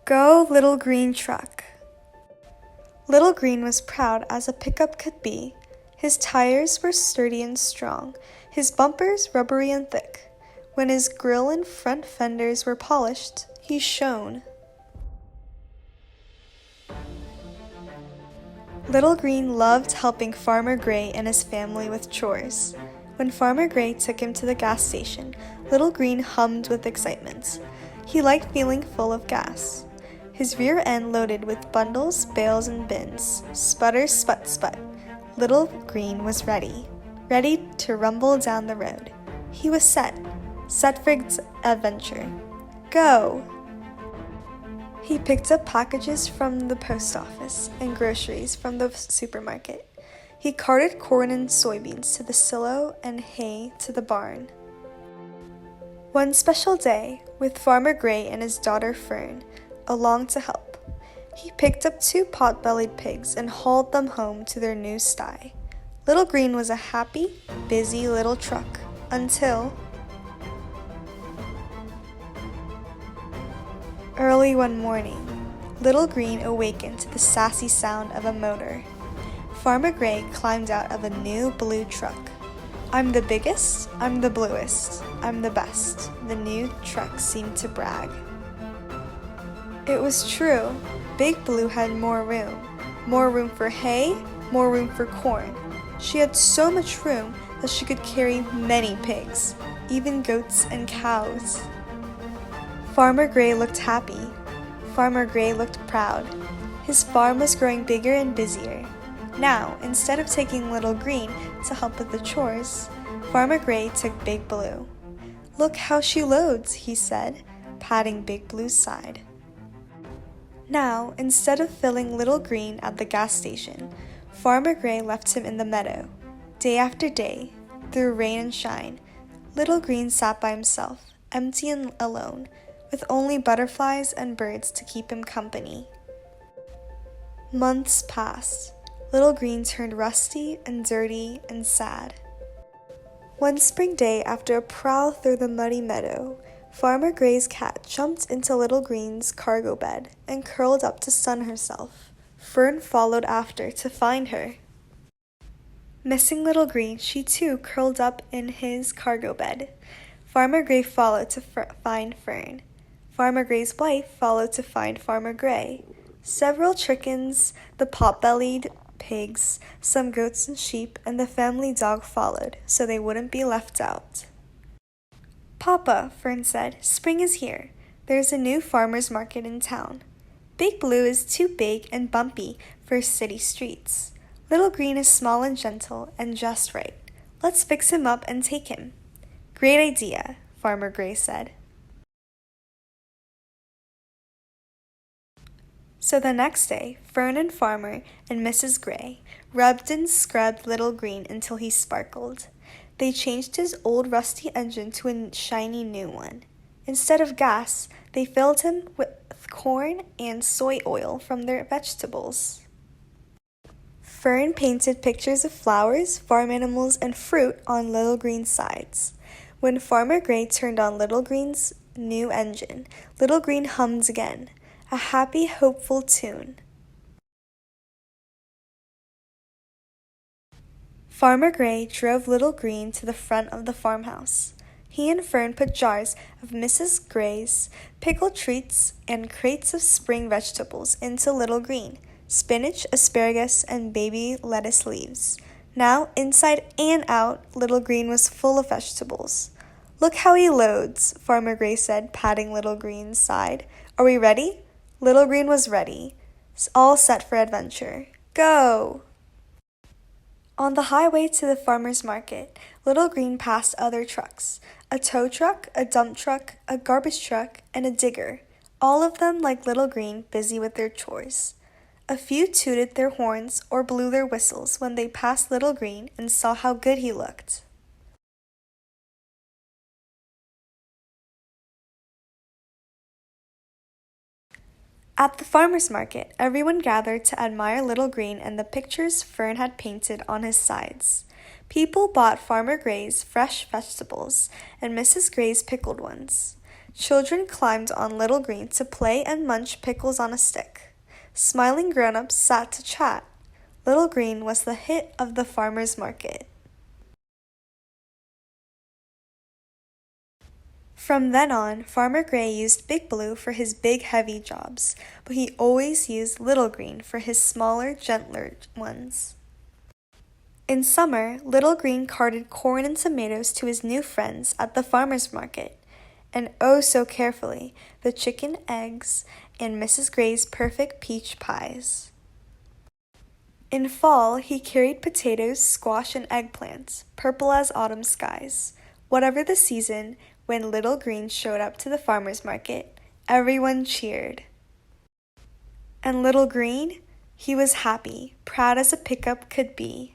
Go, little green truck. Little Green was proud as a pickup could be. His tires were sturdy and strong, his bumpers rubbery and thick. When his grille and front fenders were polished, he shone. Little Green loved helping Farmer Gray and his family with chores. When Farmer Gray took him to the gas station, Little Green hummed with excitement. He liked feeling full of gas. His rear end loaded with bundles, bales, and bins. Sputter, sput, sput. Little Green was ready to rumble down the road. He was set for adventure. Go! He picked up packages from the post office and groceries from the supermarket. He carted corn and soybeans to the silo and hay to the barn. One special day, with Farmer Gray and his daughter Fern along to help, he picked up 2 pot-bellied pigs and hauled them home to their new sty. Little Green was a happy, busy little truck until early one morning, Little Green awakened to the sassy sound of a motor. Farmer Gray climbed out of a new blue truck. I'm the biggest, I'm the bluest, I'm the best, the new truck seemed to brag. It was true. Big Blue had more room for hay, more room for corn. She had so much room that she could carry many pigs, even goats and cows. Farmer Gray looked happy. Farmer Gray looked proud. His farm was growing bigger and busier. Now, instead of taking Little Green to help with the chores, Farmer Gray took Big Blue. Look how she loads, he said, patting Big Blue's side. Now, instead of filling Little Green at the gas station, Farmer Gray left him in the meadow. Day after day, through rain and shine, Little Green sat by himself, empty and alone, with only butterflies and birds to keep him company. Months passed. Little Green turned rusty and dirty and sad. One spring day, after a prowl through the muddy meadow, Farmer Gray's cat jumped into Little Green's cargo bed and curled up to sun herself. Fern followed after to find her. Missing Little Green, she too curled up in his cargo bed. Farmer Gray followed to find Fern. Farmer Gray's wife followed to find Farmer Gray. Several chickens, the pot-bellied pigs, some goats and sheep, and the family dog followed, so they wouldn't be left out. Papa, Fern said, spring is here. There's a new farmer's market in town. Big Blue is too big and bumpy for city streets. Little Green is small and gentle and just right. Let's fix him up and take him. Great idea, Farmer Gray said. So the next day, Fern and Farmer and Mrs. Gray rubbed and scrubbed Little Green until he sparkled. They changed his old rusty engine to a shiny new one. Instead of gas, they filled him with corn and soy oil from their vegetables. Fern painted pictures of flowers, farm animals, and fruit on Little Green's sides. When Farmer Gray turned on Little Green's new engine, Little Green hummed again, a happy, hopeful tune. Farmer Gray drove Little Green to the front of the farmhouse. He and Fern put jars of Mrs. Gray's pickled treats and crates of spring vegetables into Little Green, spinach, asparagus, and baby lettuce leaves. Now, inside and out, Little Green was full of vegetables. Look how he loads, Farmer Gray said, patting Little Green's side. Are we ready? Little Green was ready, all set for adventure. Go! On the highway to the farmer's market, Little Green passed other trucks, a tow truck, a dump truck, a garbage truck, and a digger, all of them like Little Green, busy with their chores. A few tooted their horns or blew their whistles when they passed Little Green and saw how good he looked. At the farmer's market, everyone gathered to admire Little Green and the pictures Fern had painted on his sides. People bought Farmer Gray's fresh vegetables and Mrs. Gray's pickled ones. Children climbed on Little Green to play and munch pickles on a stick. Smiling grown-ups sat to chat. Little Green was the hit of the farmer's market. From then on, Farmer Gray used Big Blue for his big, heavy jobs, but he always used Little Green for his smaller, gentler ones. In summer, Little Green carted corn and tomatoes to his new friends at the farmer's market, and oh so carefully, the chicken eggs and Mrs. Gray's perfect peach pies. In fall, he carried potatoes, squash, and eggplants, purple as autumn skies. Whatever the season, when Little Green showed up to the farmer's market, everyone cheered. And Little Green? He was happy, proud as a pickup could be.